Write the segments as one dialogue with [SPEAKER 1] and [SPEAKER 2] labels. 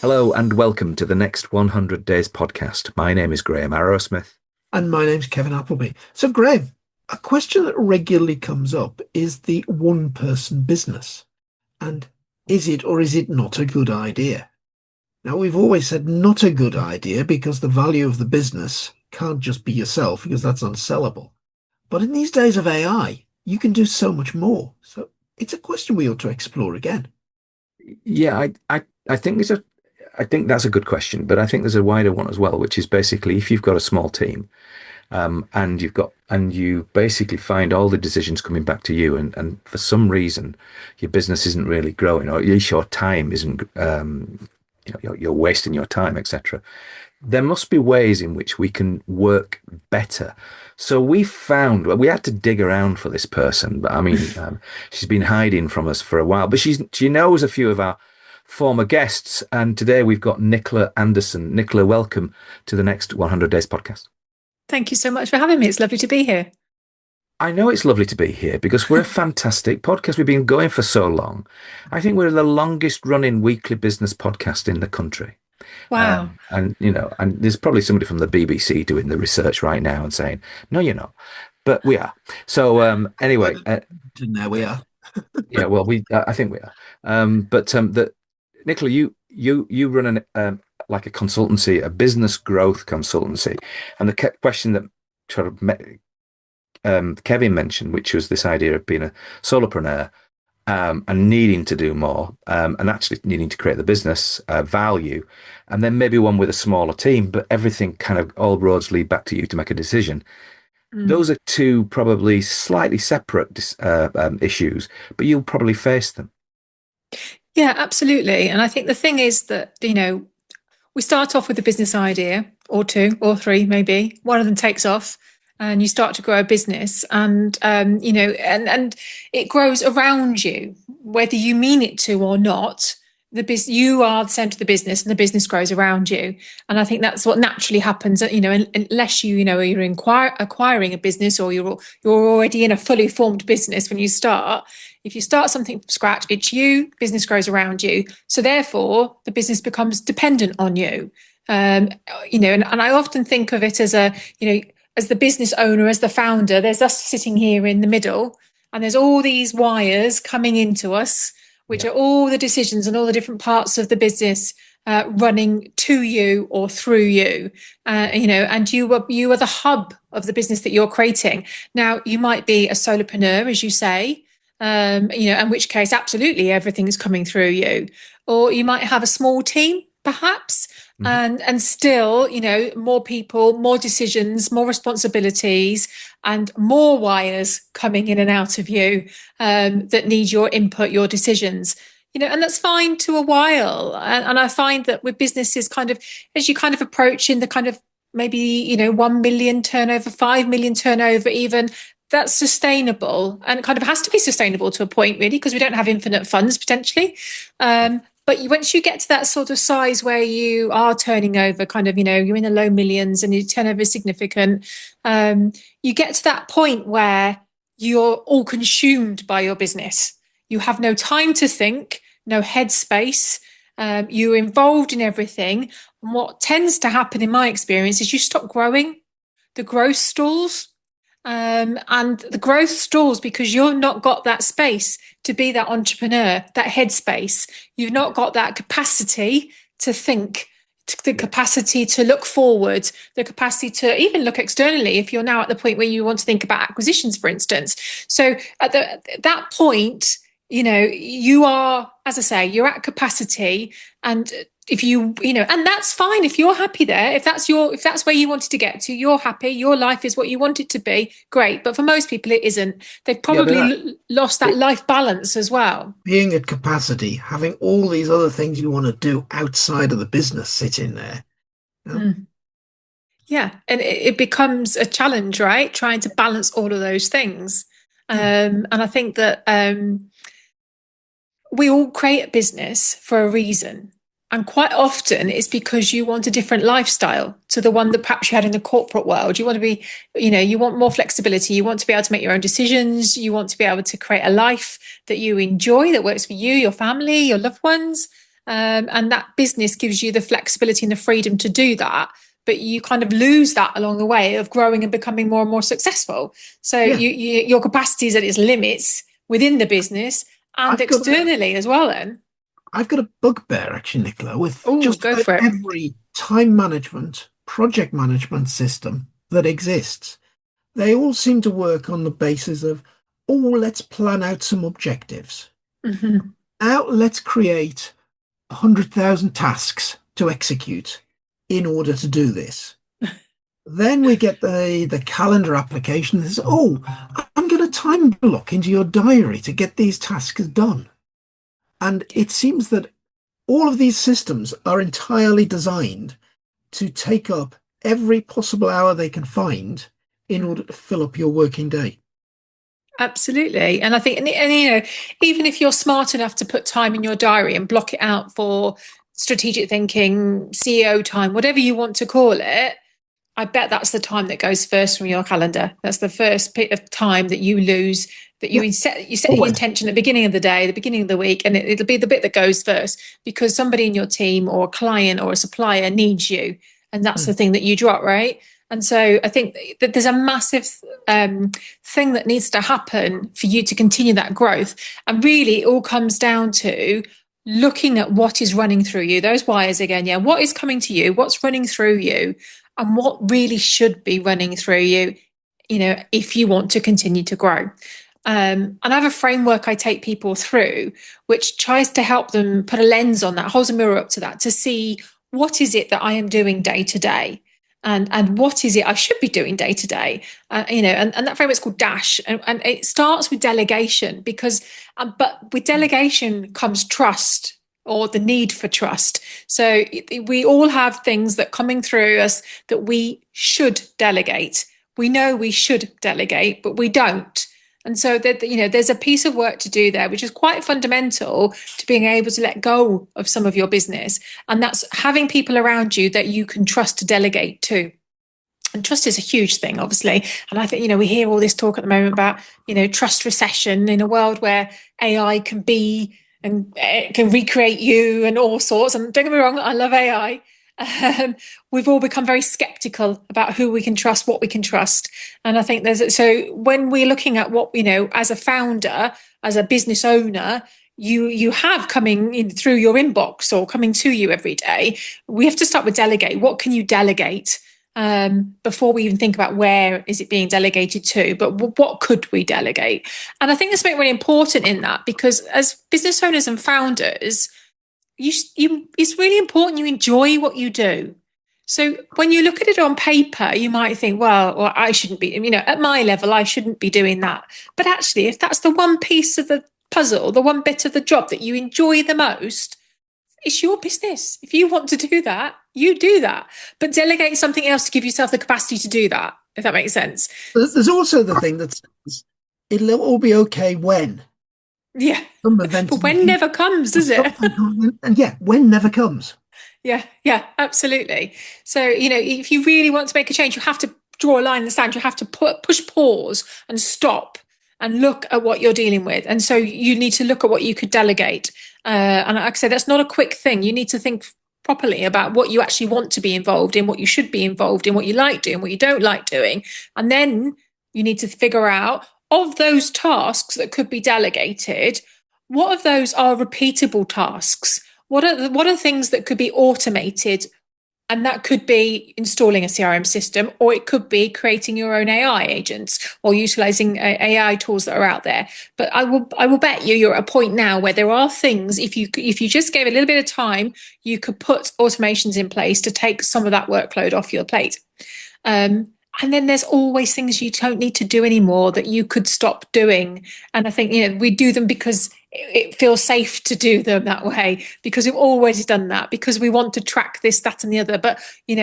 [SPEAKER 1] Hello and welcome to the Next 100 Days podcast. My name is Graham Arrowsmith.
[SPEAKER 2] And my name's Kevin Appleby. So, Graham, a question that regularly comes up is the one person business. And is it or is it not a good idea? Now, we've always said not a good idea because the value of the business can't just be yourself because that's unsellable. But in these days of AI, you can do so much more. So, it's a question we ought to explore again.
[SPEAKER 1] Yeah, I think I think that's a good question, but I think there's a wider one as well, which is basically if you've got a small team, and you basically find all the decisions coming back to you, and for some reason your business isn't really growing, or at least your time isn't, you're wasting your time, etc. There must be ways in which we can work better. So we found, well, we had to dig around for this person, but I mean, she's been hiding from us for a while, but she knows a few of our former guests. And today we've got Nicola Anderson. Nicola, welcome to the Next 100 Days podcast.
[SPEAKER 3] Thank you so much for having me. It's lovely to be here.
[SPEAKER 1] I know it's lovely to be here because we're a fantastic podcast. We've been going for so long. I think we're the longest running weekly business podcast in the country.
[SPEAKER 3] Wow.
[SPEAKER 1] And there's probably somebody from the BBC doing the research right now and saying, no, you're not, but we are. So anyway,
[SPEAKER 2] Now we are.
[SPEAKER 1] yeah, well, I think we are. Nicola, you run like a consultancy, a business growth consultancy, and the question that sort of Kevin mentioned, which was this idea of being a solopreneur, and needing to do more, and actually needing to create the business value, and then maybe one with a smaller team, but everything kind of all roads lead back to you to make a decision. Those are two probably slightly separate issues, but you'll probably face them.
[SPEAKER 3] Yeah, absolutely. And I think the thing is that, we start off with a business idea or two or three, maybe one of them takes off and you start to grow a business and, and it grows around you, whether you mean it to or not. You are the center of the business and the business grows around you. And I think that's what naturally happens, unless you're acquiring a business or you're already in a fully formed business when you start. If you start something from scratch, it's you, business grows around you. So therefore the business becomes dependent on you. And I often think of it as as the business owner, as the founder, there's us sitting here in the middle and there's all these wires coming into us, which are all the decisions and all the different parts of the business running to you or through you, and you are the hub of the business that you're creating. Now, you might be a solopreneur, as you say, in which case, absolutely, everything's coming through you. Or you might have a small team, perhaps, and still, more people, more decisions, more responsibilities, and more wires coming in and out of you that need your input, your decisions. And that's fine to a while. And I find that with businesses, kind of as you kind of approach in the kind of maybe 1 million turnover, 5 million turnover, even. That's sustainable, and it kind of has to be sustainable to a point, really, because we don't have infinite funds potentially. But once you get to that sort of size where you are turning over kind of, you're in the low millions and your turnover is significant, you get to that point where you're all consumed by your business. You have no time to think, no headspace. You're involved in everything. And what tends to happen in my experience is you stop growing. The growth stalls. And the growth stalls because you've not got that space to be that entrepreneur, that headspace. You've not got that capacity to think, the capacity to look forward, the capacity to even look externally if you're now at the point where you want to think about acquisitions, for instance. So at that point, you are, as I say, you're at capacity. And if and that's fine if you're happy there, if that's where you wanted to get to, you're happy, your life is what you want it to be, great. But for most people it isn't. They've probably lost that life balance as well.
[SPEAKER 2] Being at capacity, having all these other things you want to do outside of the business sitting there.
[SPEAKER 3] Yeah, and it becomes a challenge, right? Trying to balance all of those things. And I think that we all create a business for a reason. And quite often it's because you want a different lifestyle to the one that perhaps you had in the corporate world. You want to be, you want more flexibility. You want to be able to make your own decisions. You want to be able to create a life that you enjoy, that works for you, your family, your loved ones. and that business gives you the flexibility and the freedom to do that. But you kind of lose that along the way of growing and becoming more and more successful. So
[SPEAKER 2] Yeah,
[SPEAKER 3] your capacity is at its limits within the business and
[SPEAKER 2] I've got a
[SPEAKER 3] externally as well. Then,
[SPEAKER 2] I've got a bugbear actually, Nicola, with
[SPEAKER 3] oh,
[SPEAKER 2] just
[SPEAKER 3] go
[SPEAKER 2] about
[SPEAKER 3] for it.
[SPEAKER 2] every time management, project management system that exists. They all seem to work on the basis of, oh, let's plan out some objectives.
[SPEAKER 3] Mm-hmm.
[SPEAKER 2] Now let's create 100,000 tasks to execute in order to do this. Then we get the calendar application that says, oh, I'm going to time block into your diary to get these tasks done. And it seems that all of these systems are entirely designed to take up every possible hour they can find in order to fill up your working day.
[SPEAKER 3] Absolutely. And I think, and even if you're smart enough to put time in your diary and block it out for strategic thinking, CEO time, whatever you want to call it, I bet that's the time that goes first from your calendar. That's the first bit of time that you lose, that
[SPEAKER 2] Yeah,
[SPEAKER 3] you set the
[SPEAKER 2] always.
[SPEAKER 3] intention at the beginning of the day, the beginning of the week, and it'll be the bit that goes first because somebody in your team or a client or a supplier needs you. And that's the
[SPEAKER 2] Mm.
[SPEAKER 3] thing that you drop, right? And so I think that there's a massive thing that needs to happen for you to continue that growth. And really, it all comes down to looking at what is running through you, those wires again. Yeah, what is coming to you, what's running through you, and what really should be running through you, if you want to continue to grow. And I have a framework I take people through, which tries to help them put a lens on that, holds a mirror up to that, to see what is it that I am doing day to day, and what is it I should be doing day to day. And that framework is called Dash, and it starts with delegation because, but with delegation comes trust or the need for trust. So we all have things that coming through us that we should delegate. We know we should delegate, but we don't. And so there's a piece of work to do there, which is quite fundamental to being able to let go of some of your business. And that's having people around you that you can trust to delegate to. And trust is a huge thing, obviously. And I think, we hear all this talk at the moment about, trust recession in a world where AI can be and it can recreate you and all sorts. And don't get me wrong, I love AI. We've all become very skeptical about who we can trust, what we can trust. And I think so when we're looking at what, as a founder, as a business owner, you have coming in through your inbox or coming to you every day, we have to start with delegate. What can you delegate? Before we even think about where is it being delegated to, but what could we delegate? And I think there's something really important in that, because as business owners and founders, it's really important you enjoy what you do. So when you look at it on paper, you might think, well, or I shouldn't be, at my level, I shouldn't be doing that. But actually, if that's the one piece of the puzzle, the one bit of the job that you enjoy the most, it's your business. If you want to do that, you do that. But delegate something else to give yourself the capacity to do that, if that makes sense.
[SPEAKER 2] There's also the thing that says it'll all be okay when
[SPEAKER 3] Yeah.
[SPEAKER 2] some event
[SPEAKER 3] But
[SPEAKER 2] in the
[SPEAKER 3] when
[SPEAKER 2] future
[SPEAKER 3] never comes,
[SPEAKER 2] or
[SPEAKER 3] does it?
[SPEAKER 2] something comes, and yeah, when never comes.
[SPEAKER 3] Yeah, absolutely. So, if you really want to make a change, you have to draw a line in the sand. You have to push pause and stop and look at what you're dealing with. And so you need to look at what you could delegate. And like I say, that's not a quick thing. You need to think properly about what you actually want to be involved in, what you should be involved in, what you like doing, what you don't like doing. And then you need to figure out, of those tasks that could be delegated, what of those are repeatable tasks? What are things that could be automated? And that could be installing a CRM system, or it could be creating your own AI agents or utilizing AI tools that are out there. But I will bet you're at a point now where there are things, if you just gave a little bit of time, you could put automations in place to take some of that workload off your plate. And then there's always things you don't need to do anymore that you could stop doing. And I think, we do them because it feels safe to do them that way, because we've always done that, because we want to track this, that, and the other. But,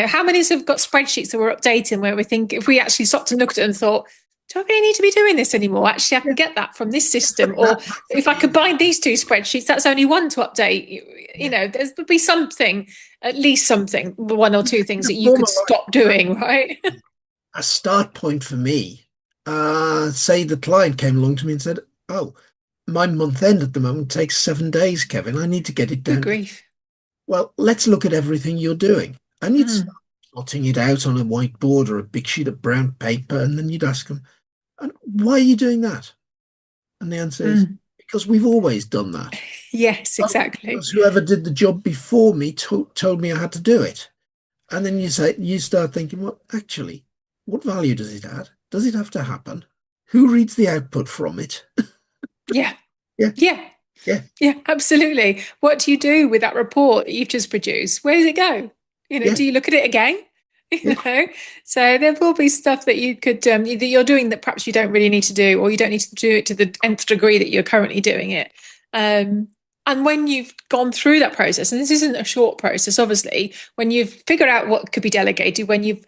[SPEAKER 3] how many have got spreadsheets that we're updating where we think, if we actually stopped and looked at it and thought, do I really need to be doing this anymore? Actually, I can get that from this system. Or if I combine these two spreadsheets, that's only one to update. There'll be something, at least something, one or two things that you could stop doing, right?
[SPEAKER 2] A start point for me. Say the client came along to me and said, "Oh, my month end at the moment takes 7 days, Kevin. I need to get it
[SPEAKER 3] Good
[SPEAKER 2] down to
[SPEAKER 3] grief.
[SPEAKER 2] well, let's look at everything you're doing. And you'd
[SPEAKER 3] Mm,
[SPEAKER 2] start plotting it out on a whiteboard or a big sheet of brown paper, and then you'd ask them, and why are you doing that? And the answer is,
[SPEAKER 3] mm.
[SPEAKER 2] because we've always done that.
[SPEAKER 3] Yes,
[SPEAKER 2] Oh,
[SPEAKER 3] exactly.
[SPEAKER 2] because whoever did the job before me told me I had to do it. And then you start thinking, well, actually, what value does it add? Does it have to happen? Who reads the output from it?
[SPEAKER 3] Yeah,
[SPEAKER 2] Yeah,
[SPEAKER 3] yeah,
[SPEAKER 2] yeah,
[SPEAKER 3] yeah, absolutely. What do you do with that report that you've just produced? Where does it go?
[SPEAKER 2] yeah,
[SPEAKER 3] Do you look at it again?
[SPEAKER 2] yeah,
[SPEAKER 3] So there will be stuff that you could that you're doing that perhaps you don't really need to do, or you don't need to do it to the nth degree that you're currently doing it. Um, and when you've gone through that process, and this isn't a short process, obviously, when you've figured out what could be delegated, when you've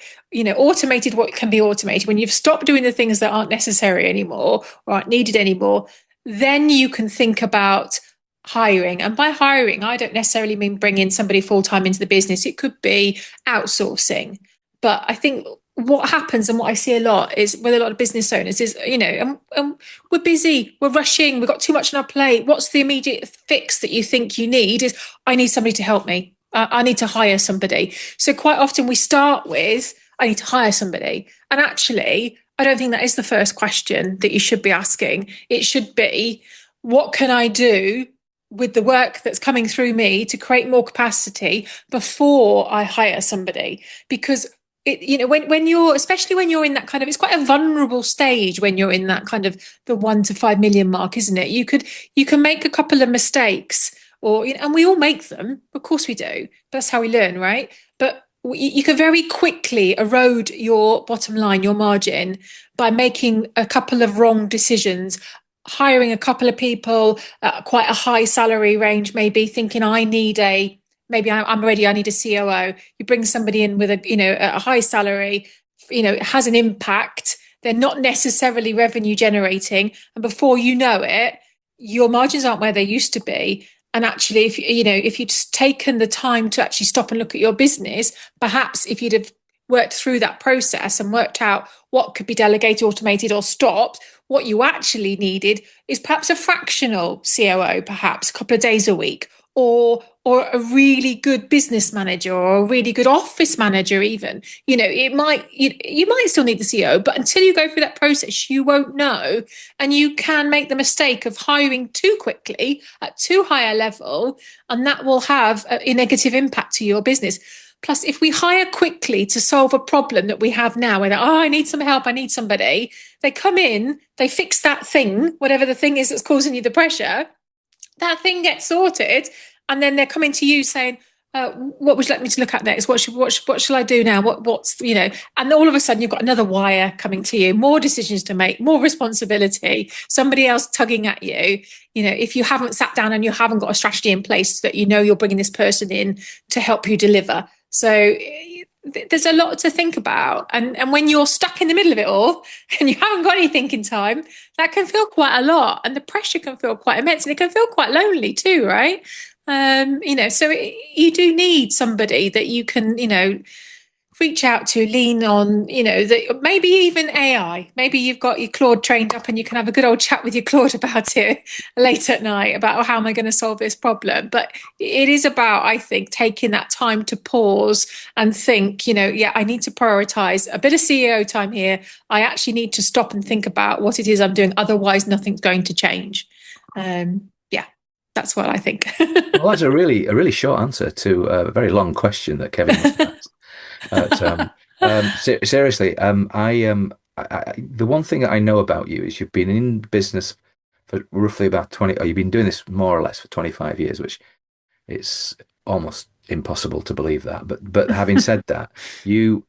[SPEAKER 3] automated what can be automated, when you've stopped doing the things that aren't necessary anymore or aren't needed anymore, then you can think about hiring. And by hiring, I don't necessarily mean bringing somebody full time into the business. It could be outsourcing. But I think what happens and what I see a lot is with a lot of business owners is, we're busy, we're rushing, we've got too much on our plate. What's the immediate fix that you think you need? Is I need somebody to help me. I need to hire somebody. So quite often we start with, I need to hire somebody. And actually, I don't think that is the first question that you should be asking. It should be, what can I do with the work that's coming through me to create more capacity before I hire somebody? Because when you're, especially when you're in that kind of, it's quite a vulnerable stage when you're in that kind of the 1 to 5 million mark, isn't it? You can make a couple of mistakes, or and we all make them, of course we do. That's how we learn, right? But you can very quickly erode your bottom line, your margin, by making a couple of wrong decisions, hiring a couple of people at quite a high salary range, maybe thinking I need a maybe I'm ready, I need a COO. You bring somebody in with a high salary, it has an impact. They're not necessarily revenue generating, and before you know it, your margins aren't where they used to be. And actually, if you'd taken the time to actually stop and look at your business, perhaps if you'd have worked through that process and worked out what could be delegated, automated, or stopped, what you actually needed is perhaps a fractional COO, perhaps a couple of days a week, or a really good business manager or a really good office manager. Even you might still need the CEO, but until you go through that process you won't know, and you can make the mistake of hiring too quickly at too high a level, and that will have a negative impact to your business. Plus, if we hire quickly to solve a problem that we have now, where I need some help, I need somebody, they come in, they fix that thing, whatever the thing is that's causing you the pressure, that thing gets sorted, and then they're coming to you saying, "What would you like me to look at next? What shall I do now? What's?" And all of a sudden you've got another wire coming to you, more decisions to make, more responsibility, somebody else tugging at you. If you haven't sat down and you haven't got a strategy in place that you're bringing this person in to help you deliver. So there's a lot to think about, and when you're stuck in the middle of it all and you haven't got any thinking time, that can feel quite a lot, and the pressure can feel quite immense, and it can feel quite lonely too, right? So you do need somebody that you can reach out to, lean on, that maybe even AI. Maybe you've got your Claude trained up and you can have a good old chat with your Claude about it late at night about how am I going to solve this problem. But it is about, I think, taking that time to pause and think, yeah, I need to prioritize a bit of CEO time here. I actually need to stop and think about what it is I'm doing. Otherwise, nothing's going to change. Yeah, that's what I think.
[SPEAKER 1] Well, that's a really short answer to a very long question that Kevin must have asked. Seriously, the one thing that I know about you is you've been in business for roughly about 20, or you've been doing this more or less for 25 years, which it's almost impossible to believe that. But having said that, you're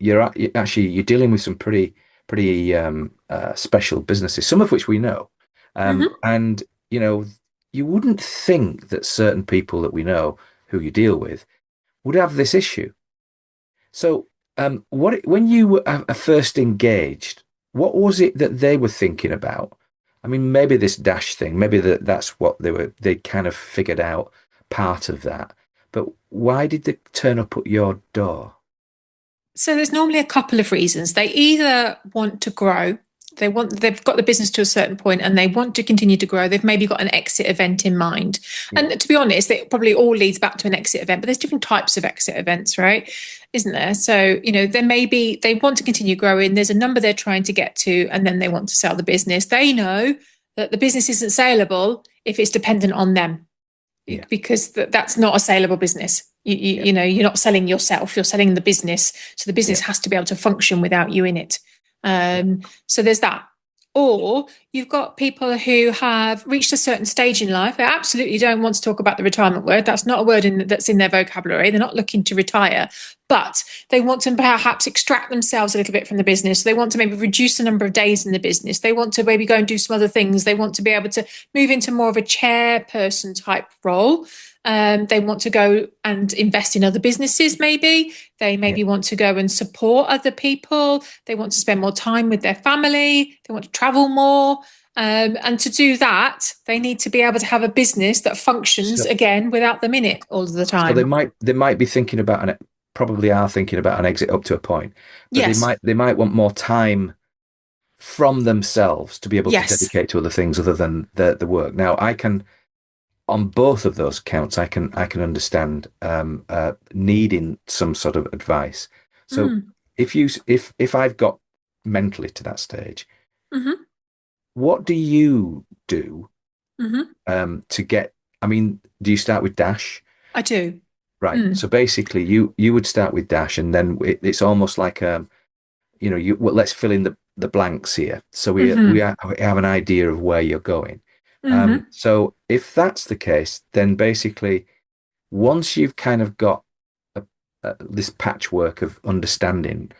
[SPEAKER 1] dealing with some pretty special businesses, some of which we know,
[SPEAKER 3] Mhm.
[SPEAKER 1] and you know you wouldn't think that certain people that we know who you deal with would have this issue. So, when you were first engaged, what was it that they were thinking about? I mean, maybe this dash thing, maybe that's what they kind of figured out part of that. But why did they turn up at your door?
[SPEAKER 3] So there's normally a couple of reasons. They either want to grow, they've got the business to a certain point and they want to continue to grow. They've maybe got an exit event in mind. And to be honest, it probably all leads back to an exit event, but there's different types of exit events, right? Isn't there? So, there may be, they want to continue growing. There's a number they're trying to get to, and then they want to sell the business. They know that the business isn't saleable if it's dependent on them, because that's not a saleable business. You're not selling yourself, you're selling the business. So the business has to be able to function without you in it. So there's that. Or you've got people who have reached a certain stage in life. They absolutely don't want to talk about the retirement word. That's not a word that's in their vocabulary. They're not looking to retire, but they want to perhaps extract themselves a little bit from the business. They want to maybe reduce the number of days in the business. They want to maybe go and do some other things. They want to be able to move into more of a chairperson type role. They want to go and invest in other businesses, maybe. They maybe want to go and support other people. They want to spend more time with their family. They want to travel more. And to do that, they need to be able to have a business that functions, again, without them in it all of the time.
[SPEAKER 1] So they might be thinking about probably are thinking about an exit up to a point. But they might want more time from themselves to be able to dedicate to other things other than the work. Now, on both of those counts, I can understand needing some sort of advice. So if I've got mentally to that stage, what do you do to get? I mean, do you start with Dash?
[SPEAKER 3] I do.
[SPEAKER 1] Right. So basically, you would start with Dash, and then it's almost like let's fill in the blanks here. So we have an idea of where you're going. So if that's the case, then basically, once you've kind of got this patchwork of understanding,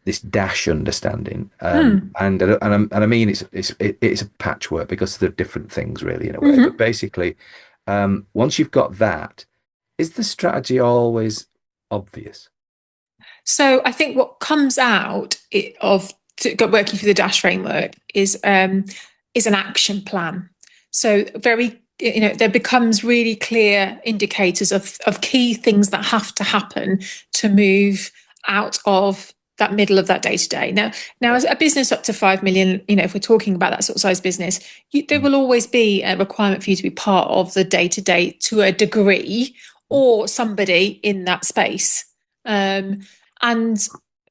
[SPEAKER 1] this Dash understanding, and I mean it's a patchwork because they're different things really in a way. But basically, once you've got that, is the strategy always obvious?
[SPEAKER 3] So I think what comes out of working through the Dash framework is an action plan. So there becomes really clear indicators of key things that have to happen to move out of that middle of that day to day. Now, as a business up to 5 million, if we're talking about that sort of size business, there will always be a requirement for you to be part of the day to day to a degree, or somebody in that space. And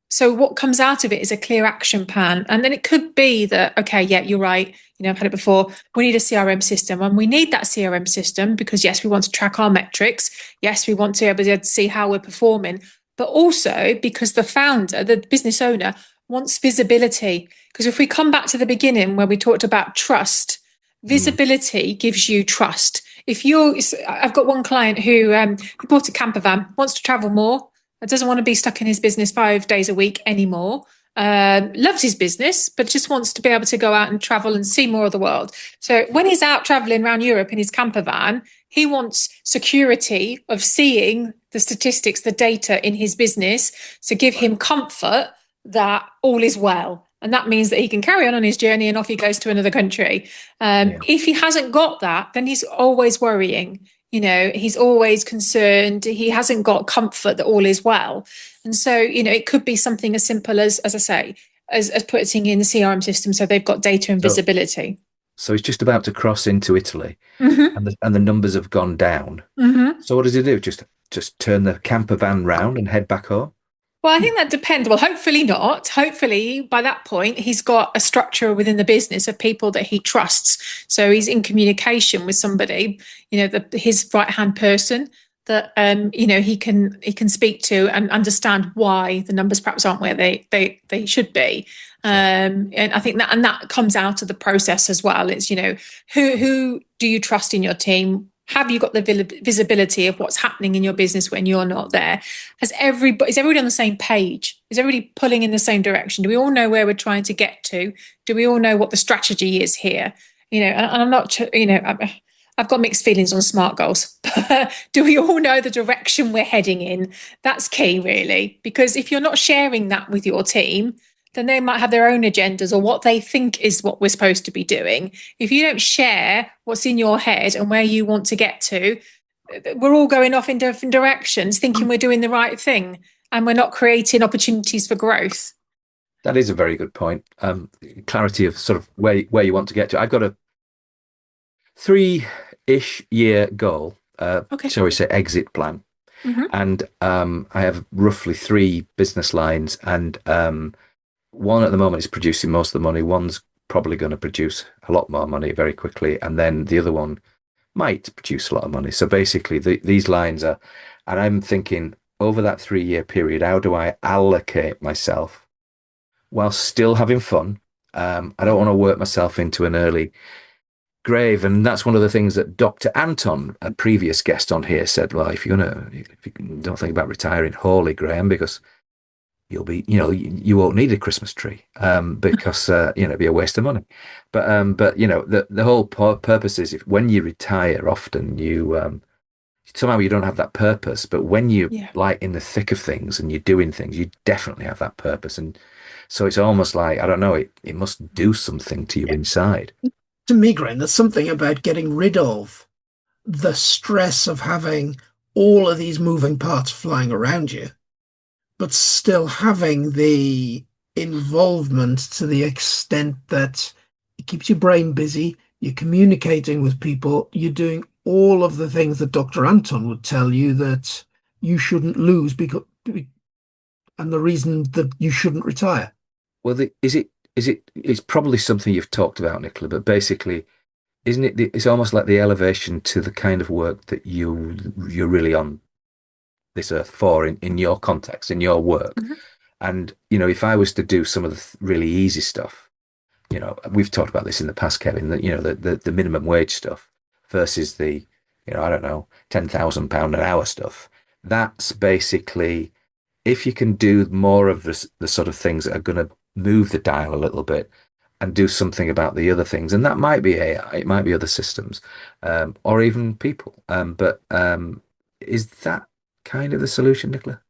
[SPEAKER 3] so what comes out of it is a clear action plan. And then it could be that, okay, yeah, you're right. I've had it before. We need a CRM system, and we need that CRM system because yes, we want to track our metrics. Yes, we want to be able to see how we're performing, but also because the founder, the business owner, wants visibility. Because if we come back to the beginning where we talked about trust, visibility gives you trust. I've got one client who bought a camper van, wants to travel more, doesn't want to be stuck in his business 5 days a week anymore. Loves his business, but just wants to be able to go out and travel and see more of the world. So when he's out traveling around Europe in his camper van, he wants security of seeing the statistics, the data in his business to give him comfort that all is well. And that means that he can carry on his journey and off he goes to another country. If he hasn't got that, then he's always worrying. He's always concerned. He hasn't got comfort that all is well. And so, it could be something as simple as I say, as putting in the CRM system so they've got data and visibility.
[SPEAKER 1] So he's just about to cross into Italy and the numbers have gone down. So what does he do? Just turn the camper van round and head back home?
[SPEAKER 3] Well, I think that depends. Well, hopefully not. Hopefully by that point, he's got a structure within the business of people that he trusts. So he's in communication with somebody, his right-hand person that, he can speak to and understand why the numbers perhaps aren't where they should be. And I think that comes out of the process as well. It's, who do you trust in your team? Have you got the visibility of what's happening in your business when you're not there? Is everybody on the same page? Is everybody pulling in the same direction? Do we all know where we're trying to get to? Do we all know what the strategy is here? And I'm not, I've got mixed feelings on SMART goals. Do we all know the direction we're heading in? That's key, really, because if you're not sharing that with your team, then they might have their own agendas or what they think is what we're supposed to be doing. If you don't share what's in your head and where you want to get to, we're all going off in different directions, thinking we're doing the right thing, and we're not creating opportunities for growth.
[SPEAKER 1] That is a very good point. Clarity of sort of where you want to get to. I've got a 3-ish year goal,
[SPEAKER 3] Okay.
[SPEAKER 1] shall we say, exit plan.
[SPEAKER 3] Hmm.
[SPEAKER 1] And I have roughly three business lines, and one at the moment is producing most of the money. One's probably going to produce a lot more money very quickly, and then the other one might produce a lot of money. So basically, these lines are, and I'm thinking over that 3-year period, how do I allocate myself while still having fun? I don't want to work myself into an early grave, and that's one of the things that Dr. Anton, a previous guest on here, said. Well, if you don't think about retiring, holy Graham, because you'll be, you won't need a Christmas tree, because it'd be a waste of money. But the whole purpose is if when you retire, often you somehow you don't have that purpose. But when you're
[SPEAKER 3] Yeah.
[SPEAKER 1] like in the thick of things and you're doing things, you definitely have that purpose. And so it's almost like, I don't know, it must do something to you
[SPEAKER 2] Yeah.
[SPEAKER 1] inside.
[SPEAKER 2] To me, Graham, there's something about getting rid of the stress of having all of these moving parts flying around you, but still having the involvement to the extent that it keeps your brain busy, you're communicating with people, you're doing all of the things that Dr. Anton would tell you that you shouldn't lose because and the reason that you shouldn't retire.
[SPEAKER 1] Well, it's probably something you've talked about, Nicola, but basically, isn't it? It's almost like the elevation to the kind of work that you're really on this earth for in your context, in your work.
[SPEAKER 3] Hmm.
[SPEAKER 1] And if I was to do some of the really easy stuff, we've talked about this in the past, Kevin, that the minimum wage stuff versus the, I don't know, £10,000 an hour stuff. That's basically if you can do more of the sort of things that are going to move the dial a little bit and do something about the other things, and that might be AI, it might be other systems, or even people. But is that kind of the solution, Nicola?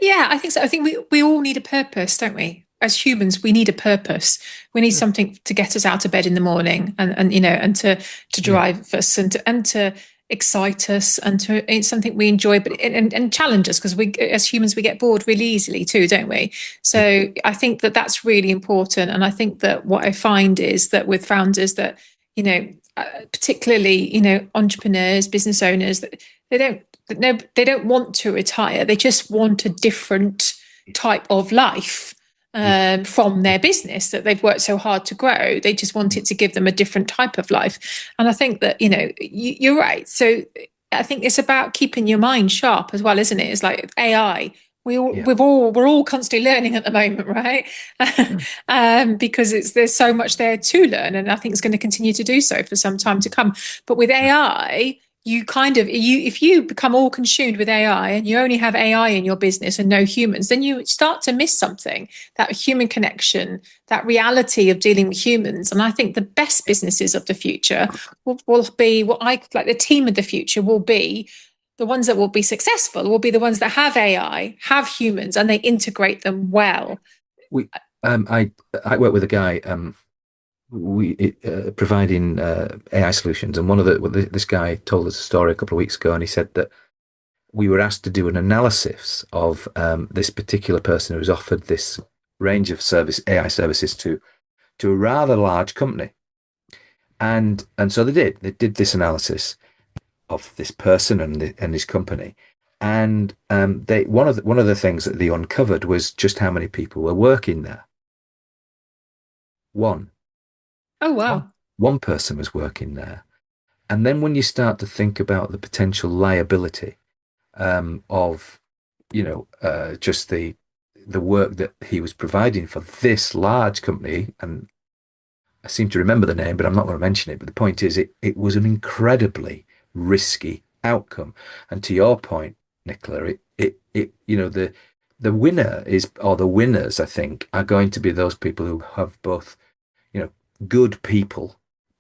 [SPEAKER 3] Yeah, I think so. I think we all need a purpose, don't we? As humans, we need a purpose. We need
[SPEAKER 2] Yeah.
[SPEAKER 3] something to get us out of bed in the morning, and and to
[SPEAKER 1] Yeah.
[SPEAKER 3] drive us, and to excite us, and to it's something we enjoy, but and challenge us, because we as humans we get bored really easily too, don't we?
[SPEAKER 1] Yeah.
[SPEAKER 3] So I think that that's really important, and I think that what I find is that with founders that you know, particularly entrepreneurs, business owners, that they don't no, they don't want to retire. They just want a different type of life
[SPEAKER 1] Yeah.
[SPEAKER 3] from their business that they've worked so hard to grow. They just want it to give them a different type of life. And I think that, you're right. So I think it's about keeping your mind sharp as well, isn't it? It's like AI.
[SPEAKER 1] Yeah.
[SPEAKER 3] We're all constantly learning at the moment, right?
[SPEAKER 2] Yeah.
[SPEAKER 3] Because there's so much there to learn, and I think it's going to continue to do so for some time to come. But with AI, you kind of if you become all consumed with AI and you only have AI in your business and no humans, then you start to miss something, that human connection, that reality of dealing with humans. And I think the best businesses of the future will be what I like, the team of the future will be the ones that will be successful, will be the ones that have AI, have humans, and they integrate them well.
[SPEAKER 1] We, I work with a guy, we providing AI solutions, and this guy told us a story a couple of weeks ago, and he said that we were asked to do an analysis of this particular person who was offered this range of AI services to a rather large company, and so they did this analysis of this person and his company. And they one of the things that they uncovered was just how many people were working there. One,
[SPEAKER 3] Oh
[SPEAKER 1] one,
[SPEAKER 3] wow.
[SPEAKER 1] one person was working there. And then when you start to think about the potential liability of, just the work that he was providing for this large company, and I seem to remember the name, but I'm not going to mention it. But the point is, it was an incredibly risky outcome. And to your point, Nicola, the winner is, or the winners, I think, are going to be those people who have both, you know, good people.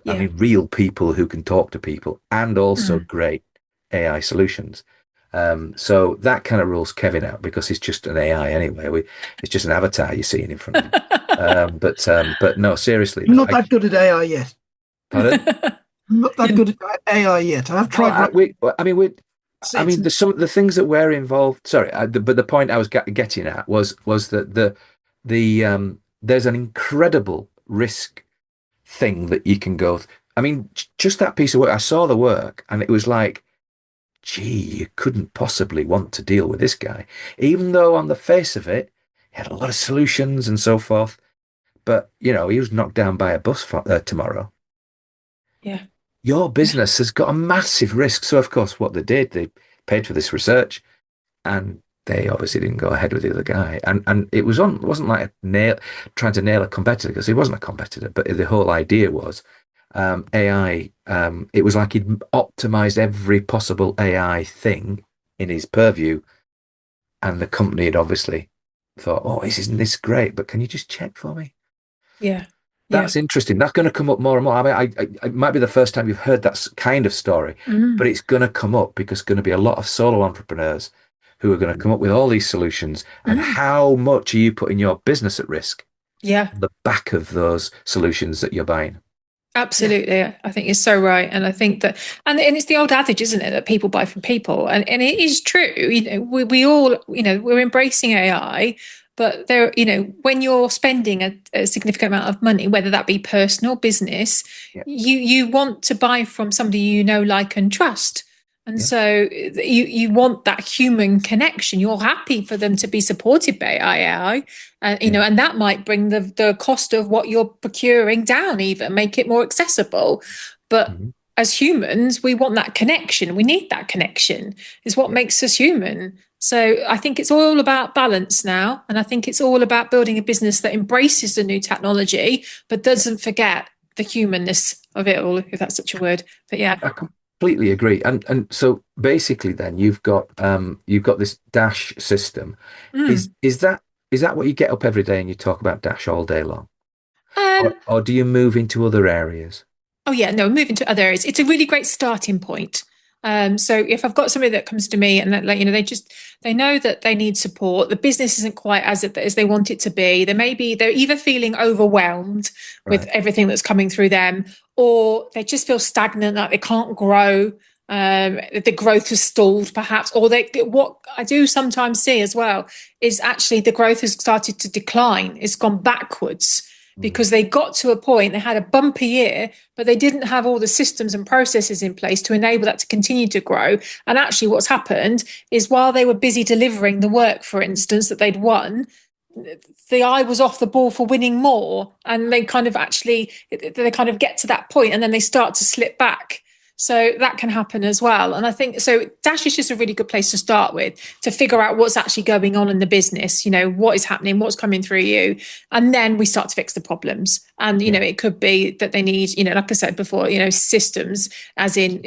[SPEAKER 1] I
[SPEAKER 3] Yeah.
[SPEAKER 1] mean, real people who can talk to people, and also
[SPEAKER 3] Mm.
[SPEAKER 1] great AI solutions. So that kind of rules Kevin out because he's just an AI anyway. It's just an avatar you're seeing in front of him. But no, seriously,
[SPEAKER 2] I'm not that good at AI yet.
[SPEAKER 1] pardon?
[SPEAKER 2] I'm not that good at AI yet. I've
[SPEAKER 1] No,
[SPEAKER 2] tried writing.
[SPEAKER 1] I mean, the things that we're involved. Sorry, but the point I was getting at was that there's an incredible risk thing that you can go. I mean, just that piece of work. I saw the work, and it was like, gee, you couldn't possibly want to deal with this guy, even though on the face of it, he had a lot of solutions and so forth. But he was knocked down by a bus tomorrow.
[SPEAKER 3] Yeah.
[SPEAKER 1] Your
[SPEAKER 3] Yeah.
[SPEAKER 1] business has got a massive risk. So, of course, what they did, they paid for this research, and they obviously didn't go ahead with the other guy. And it wasn't like trying to nail a competitor, because he wasn't a competitor. But the whole idea was AI. It was like he'd optimized every possible AI thing in his purview, and the company had obviously thought, "Oh, isn't this great? But can you just check for me?"
[SPEAKER 3] Yeah. Yeah.
[SPEAKER 1] That's interesting. That's going to come up more and more. I mean, it might be the first time you've heard that kind of story, but
[SPEAKER 3] Mm.
[SPEAKER 1] it's going to come up because there's going to be a lot of solo entrepreneurs who are going to come up with all these solutions. And
[SPEAKER 3] Mm.
[SPEAKER 1] how much are you putting your business at risk
[SPEAKER 3] Yeah.
[SPEAKER 1] on the back of those solutions that you're buying?
[SPEAKER 2] Yeah.
[SPEAKER 3] Absolutely. I think you're so right. And I think that, and it's the old adage, isn't it, that people buy from people. And it is true. We all, we're embracing AI, but there, when you're spending a significant amount of money, whether that be personal, business,
[SPEAKER 1] Yeah,
[SPEAKER 3] you want to buy from somebody like, and trust. And
[SPEAKER 1] yeah,
[SPEAKER 3] so you want that human connection. You're happy for them to be supported by AI,
[SPEAKER 1] yeah,
[SPEAKER 3] and that might bring the cost of what you're procuring down, even make it more accessible. But
[SPEAKER 1] mhm,
[SPEAKER 3] as humans, we want that connection. We need that connection. Is what
[SPEAKER 1] yeah,
[SPEAKER 3] makes us human. So I think it's all about balance now, and I think it's all about building a business that embraces the new technology but
[SPEAKER 1] yeah.
[SPEAKER 3] doesn't forget the humanness of it all, if that's such a word. But yeah.
[SPEAKER 1] I completely agree. And so basically, then you've got this Dash system. Is
[SPEAKER 3] Mm.
[SPEAKER 1] is that is that what you get up every day and you talk about Dash all day long? Or,
[SPEAKER 3] Um,
[SPEAKER 1] or do you move into other areas?
[SPEAKER 3] Oh yeah, no, moving to other areas. It's a really great starting point. So if I've got somebody that comes to me and that, like, they know that they need support. The business isn't quite as they want it to be. They're either feeling overwhelmed with
[SPEAKER 1] Right.
[SPEAKER 3] everything that's coming through them, or they just feel stagnant, like they can't grow. The growth has stalled, perhaps, or what I do sometimes see as well is actually the growth has started to decline. It's gone backwards
[SPEAKER 1] Mm.
[SPEAKER 3] because they got to a point, they had a bumpy year, but they didn't have all the systems and processes in place to enable that to continue to grow. And actually, what's happened is while they were busy delivering the work, for instance, that they'd won, the eye was off the ball for winning more. And they kind of get to that point and then they start to slip back. So that can happen as well. And I think so. Dash is just a really good place to start with to figure out what's actually going on in the business, what is happening, what's coming through you. And then we start to fix the problems. And,
[SPEAKER 1] Yeah.
[SPEAKER 3] it could be that they need, like I said before, systems, as in,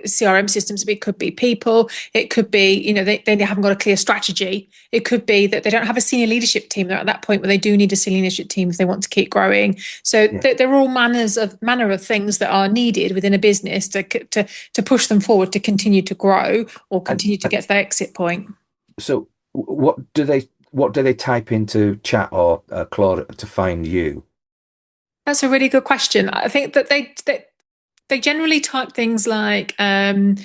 [SPEAKER 3] CRM systems. It could be people. It could be, they haven't got a clear strategy. It could be that they don't have a senior leadership team. They're at that point where they do need a senior leadership team if they want to keep growing. So
[SPEAKER 1] Yeah.
[SPEAKER 3] they're all manner of things that are needed within a business to push them forward to continue to grow or
[SPEAKER 1] And,
[SPEAKER 3] continue to
[SPEAKER 1] and
[SPEAKER 3] get to their exit point.
[SPEAKER 1] so what do they type into chat or Claude to find you?
[SPEAKER 3] That's a really good question. I think that they generally type things like um,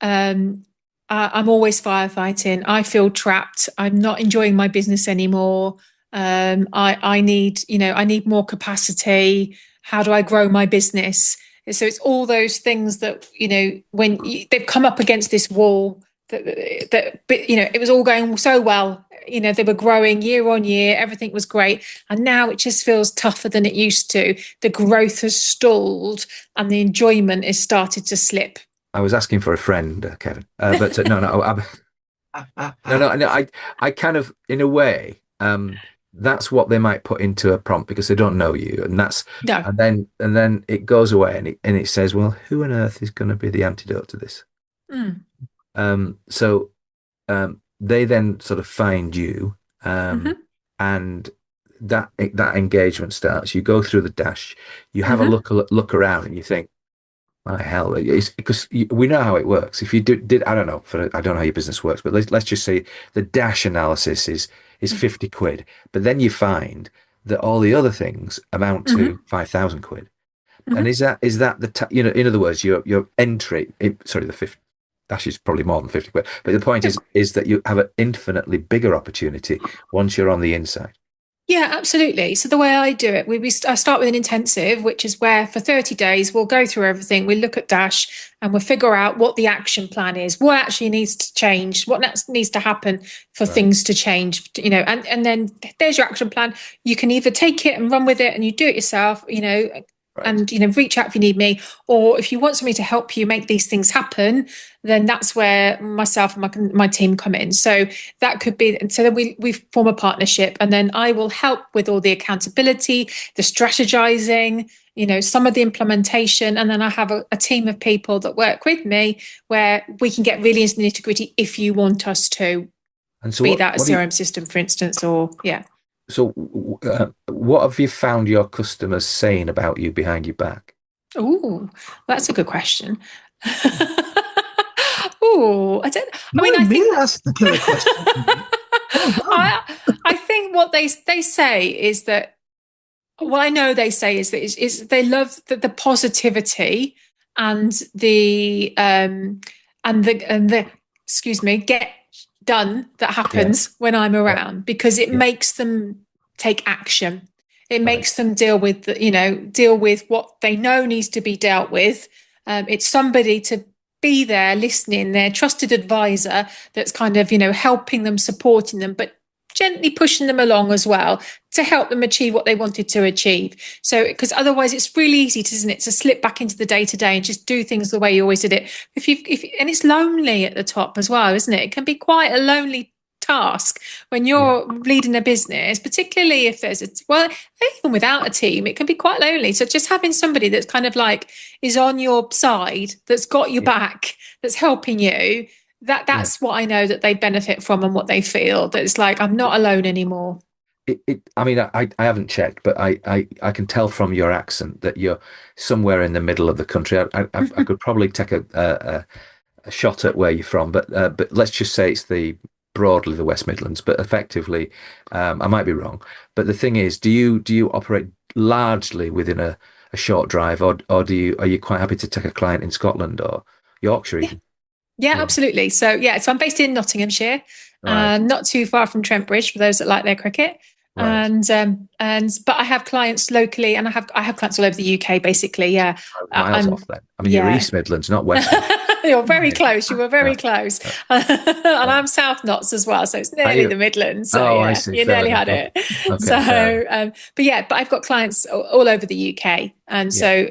[SPEAKER 3] I'm always firefighting. I feel trapped. I'm not enjoying my business anymore. I need, I need more capacity. How do I grow my business? So it's all those things that, they've come up against this wall but it was all going so well. They were growing year on year. Everything was great. And now it just feels tougher than it used to. The growth has stalled and the enjoyment has started to slip.
[SPEAKER 1] I was asking for a friend, Kevin, but no, no, no,
[SPEAKER 2] Ah,
[SPEAKER 1] no, no. I kind of, in a way, that's what they might put into a prompt because they don't know you, and that's,
[SPEAKER 3] No.
[SPEAKER 1] and then it goes away and it says, well, who on earth is going to be the antidote to this?
[SPEAKER 3] Mm.
[SPEAKER 1] So they then sort of find you,
[SPEAKER 3] Hmm.
[SPEAKER 1] and that engagement starts. You go through the dash, you have a
[SPEAKER 3] Hmm.
[SPEAKER 1] look around, and you think, my hell, it's because we know how it works. If you did I don't know, I don't know how your business works, but let's just say the dash analysis is 50 quid, but then you find that all the other things amount to
[SPEAKER 3] Hmm.
[SPEAKER 1] 5,000 quid. And
[SPEAKER 3] Hmm.
[SPEAKER 1] is that in other words, your entry, sorry, the 50 dash is probably more than 50 quid, but the point is that you have an infinitely bigger opportunity once you're on the inside.
[SPEAKER 3] Yeah, absolutely. So the way I do it, I start with an intensive, which is where for 30 days we'll go through everything. We look at Dash and we'll figure out what the action plan is, what actually needs to change, what needs to happen for
[SPEAKER 1] Right.
[SPEAKER 3] things to change, and then there's your action plan. You can either take it and run with it and you do it yourself,
[SPEAKER 1] Right.
[SPEAKER 3] and reach out if you need me, or if you want somebody to help you make these things happen, then that's where myself and my team come in. So that could be, and so then we form a partnership, and then I will help with all the accountability, the strategizing, some of the implementation, and then I have a team of people that work with me where we can get really into the nitty gritty if you want us to,
[SPEAKER 1] And so
[SPEAKER 3] be that a
[SPEAKER 1] what do you,
[SPEAKER 3] CRM system, for instance, or yeah.
[SPEAKER 1] so what have you found your customers saying about you behind your back?
[SPEAKER 3] Oh, that's a good question. Oh, I mean,
[SPEAKER 2] No,
[SPEAKER 3] I
[SPEAKER 2] me
[SPEAKER 3] think
[SPEAKER 2] ask the killer question. Well done.
[SPEAKER 3] I think what they say is that, what I know they say is that is they love the positivity and the excuse me, get done that
[SPEAKER 1] Yeah.
[SPEAKER 3] happens when I'm
[SPEAKER 1] Yeah.
[SPEAKER 3] around, because it
[SPEAKER 1] Yeah.
[SPEAKER 3] makes them take action. It
[SPEAKER 1] Right.
[SPEAKER 3] makes them deal with what they know needs to be dealt with. It's somebody to be there listening, their trusted advisor that's kind of helping them, supporting them, but gently pushing them along as well to help them achieve what they wanted to achieve. So, because otherwise it's really easy, isn't it, to slip back into the day to day and just do things the way you always did it. And it's lonely at the top as well, isn't it? It can be quite a lonely task when
[SPEAKER 1] Yeah.
[SPEAKER 3] you're leading a business, particularly if even without a team, it can be quite lonely. So just having somebody that's kind of like is on your side, that's got your
[SPEAKER 1] Yeah.
[SPEAKER 3] back, that's helping you,
[SPEAKER 1] Yeah.
[SPEAKER 3] that's what I know that they benefit from, and what they feel that it's like I'm not alone anymore.
[SPEAKER 1] I mean, I haven't checked, but I can tell from your accent that you're somewhere in the middle of the country. I could probably take a shot at where you're from, but let's just say it's broadly the West Midlands, but effectively, I might be wrong. But the thing is, do you operate largely within a short drive, or are you quite happy to take a client in Scotland or Yorkshire
[SPEAKER 3] Yeah,
[SPEAKER 1] even?
[SPEAKER 3] yeah,
[SPEAKER 1] Yeah.
[SPEAKER 3] absolutely. So I'm based in Nottinghamshire,
[SPEAKER 1] Right.
[SPEAKER 3] not too far from Trent Bridge for those that like their cricket.
[SPEAKER 1] Right.
[SPEAKER 3] And but I have clients locally, and I have clients all over the UK, basically. Yeah,
[SPEAKER 1] Miles
[SPEAKER 3] and
[SPEAKER 1] off then. I mean, you're
[SPEAKER 3] yeah.
[SPEAKER 1] East Midlands, not West Midlands.
[SPEAKER 3] You're very
[SPEAKER 1] Amazing.
[SPEAKER 3] close. You were very
[SPEAKER 1] Uh,
[SPEAKER 3] close.
[SPEAKER 1] uh,
[SPEAKER 3] And
[SPEAKER 1] uh,
[SPEAKER 3] I'm South Notts as well. So it's
[SPEAKER 1] are
[SPEAKER 3] nearly
[SPEAKER 1] you?
[SPEAKER 3] the Midlands. So
[SPEAKER 1] Oh, I
[SPEAKER 3] yeah,
[SPEAKER 1] see.
[SPEAKER 3] you
[SPEAKER 1] Fair
[SPEAKER 3] nearly
[SPEAKER 1] enough.
[SPEAKER 3] had
[SPEAKER 1] Okay.
[SPEAKER 3] it.
[SPEAKER 1] Okay. Fair enough.
[SPEAKER 3] But I've got clients all over the UK. And
[SPEAKER 1] Yeah.
[SPEAKER 3] so,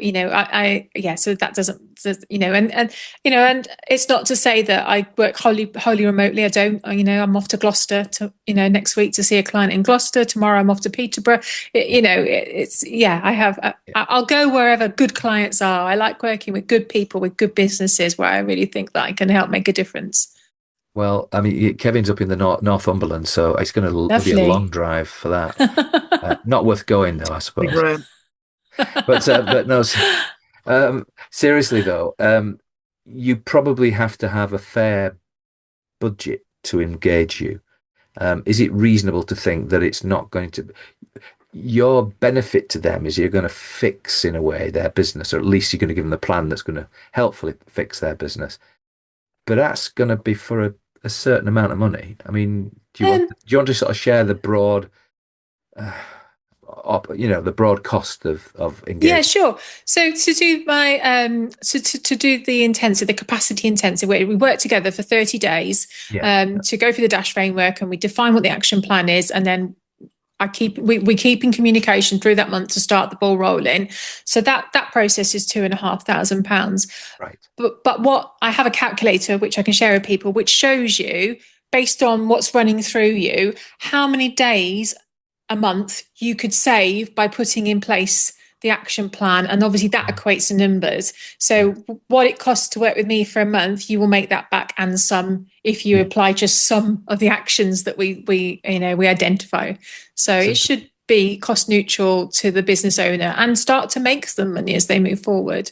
[SPEAKER 3] yeah, so that doesn't, and it's not to say that I work wholly remotely. I don't, I'm off to Gloucester next week to see a client in Gloucester. Tomorrow I'm off to Peterborough.
[SPEAKER 1] Yeah.
[SPEAKER 3] Yeah, I have,
[SPEAKER 1] Yeah.
[SPEAKER 3] I'll go wherever good clients are. I like working with good people, with good businesses where I really think that I can help make a difference.
[SPEAKER 1] Well, I mean, Kevin's up in the Northumberland, so it's going to be a long
[SPEAKER 3] Lovely.
[SPEAKER 1] drive for that. Not worth going though, I
[SPEAKER 2] Hey,
[SPEAKER 1] suppose.
[SPEAKER 2] Graham.
[SPEAKER 1] But no, seriously though, you probably have to have a fair budget to engage you. Is it reasonable to think that it's not going to your benefit to them is you're going to fix in a way their business, or at least you're going to give them the plan that's going to helpfully fix their business. But that's going to be for a certain amount of money. I mean,
[SPEAKER 3] Um,
[SPEAKER 1] do you want to sort of share the broad, uh, the broad cost of
[SPEAKER 3] Yeah,
[SPEAKER 1] engagement?
[SPEAKER 3] sure. So to do my to do the intensive, the capacity intensive, where we work together for 30 days
[SPEAKER 1] Yeah,
[SPEAKER 3] to go through the Dash framework, and we define what the action plan is, and then we keep in communication through that month to start the ball rolling. So that process is £2,500.
[SPEAKER 1] right.
[SPEAKER 3] But what I have a calculator which I can share with people, which shows you based on what's running through you, how many days a month you could save by putting in place the action plan. And obviously that
[SPEAKER 1] Yeah,
[SPEAKER 3] equates to numbers. So
[SPEAKER 1] yeah,
[SPEAKER 3] what it costs to work with me for a month, you will make that back and some if you
[SPEAKER 1] yeah.
[SPEAKER 3] apply just some of the actions that we identify. So it
[SPEAKER 1] Super.
[SPEAKER 3] should be cost neutral to the business owner and start to make some money as they move forward.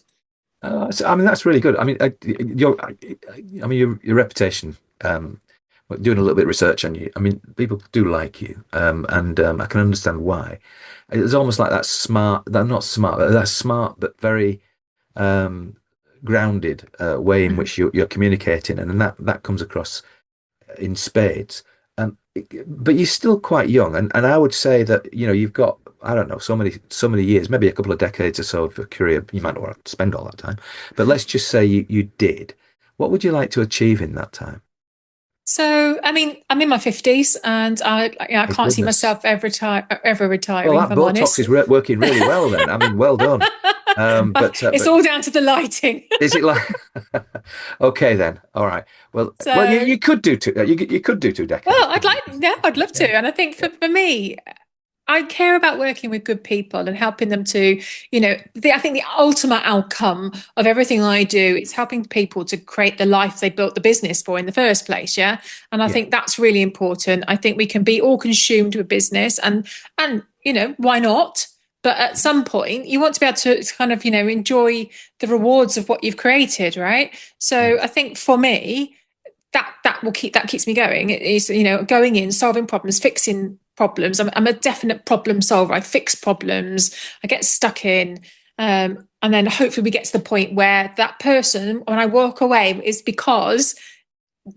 [SPEAKER 1] I mean, that's really good. I mean, your reputation. Doing a little bit of research on you. I mean, people do like you, and I can understand why. It's almost like that smart, that not smart, but that smart but very um, grounded way in
[SPEAKER 3] Mhm.
[SPEAKER 1] which you're communicating, and that comes across in spades. but you're still quite young, and I would say that you've got, I don't know, so many years, maybe a couple of decades or so of a career. You might not want to spend all that time, but let's just say you did. What would you like to achieve in that time?
[SPEAKER 3] So, I mean, I'm in my 50s and I
[SPEAKER 1] My
[SPEAKER 3] can't see
[SPEAKER 1] goodness.
[SPEAKER 3] myself ever
[SPEAKER 1] Well,
[SPEAKER 3] retiring, if
[SPEAKER 1] that
[SPEAKER 3] I'm
[SPEAKER 1] Botox is
[SPEAKER 3] honest.
[SPEAKER 1] working really well then. I mean, well done.
[SPEAKER 3] It's
[SPEAKER 1] But
[SPEAKER 3] all down to the lighting.
[SPEAKER 1] is it like okay then? All right. Well, you,
[SPEAKER 3] So,
[SPEAKER 1] you could do two. You could do 2 decades,
[SPEAKER 3] well,
[SPEAKER 1] couldn't you?
[SPEAKER 3] yeah, I'd love to.
[SPEAKER 1] Yeah.
[SPEAKER 3] And I think
[SPEAKER 1] Yeah.
[SPEAKER 3] for me, I care about working with good people and helping them to, I think the ultimate outcome of everything I do is helping people to create the life they built the business for in the first place. Yeah. And I
[SPEAKER 1] Yeah.
[SPEAKER 3] think that's really important. I think we can be all consumed with business why not? But at some point, you want to be able to kind of, enjoy the rewards of what you've created, right? So I
[SPEAKER 1] Yes.
[SPEAKER 3] think for me, that keeps me going. It is, going in, solving problems, fixing problems. I'm a definite problem solver. I fix problems. I get stuck in. And then hopefully we get to the point where that person, when I walk away, is because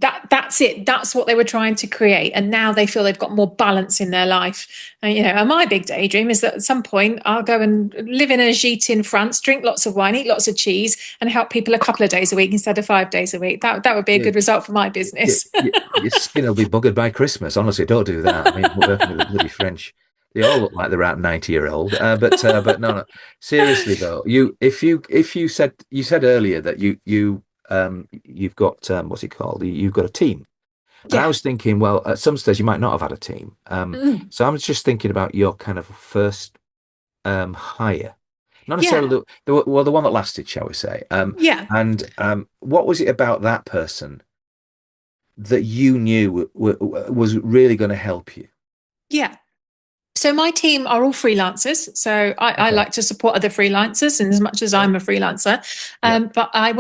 [SPEAKER 3] that's it. That's what they were trying to create. And now they feel they've got more balance in their life. And my big daydream is that at some point I'll go and live in a gîte in France, drink lots of wine, eat lots of cheese, and help people a couple of days a week instead of 5 days a week. That would be a
[SPEAKER 1] Yeah.
[SPEAKER 3] good result for my business.
[SPEAKER 1] Your skin will be buggered by Christmas. Honestly, don't do that. I mean, working with the bloody French, they all look like they're out 90-year-old. But no, no. Seriously though, if you said earlier that you've got what's it called? You've got a team, and I
[SPEAKER 3] Yeah.
[SPEAKER 1] was thinking, well, at some stage you might not have had a team.
[SPEAKER 3] Mm.
[SPEAKER 1] So I was just thinking about your kind of first hire, not necessarily
[SPEAKER 3] Yeah.
[SPEAKER 1] the one that lasted, shall we say?
[SPEAKER 3] Yeah.
[SPEAKER 1] And what was it about that person that you knew was really going to help you?
[SPEAKER 3] Yeah. So my team are all freelancers. So I
[SPEAKER 1] Okay.
[SPEAKER 3] like to support other freelancers in as much as
[SPEAKER 1] Right.
[SPEAKER 3] I'm a freelancer.
[SPEAKER 1] Yeah.
[SPEAKER 3] But I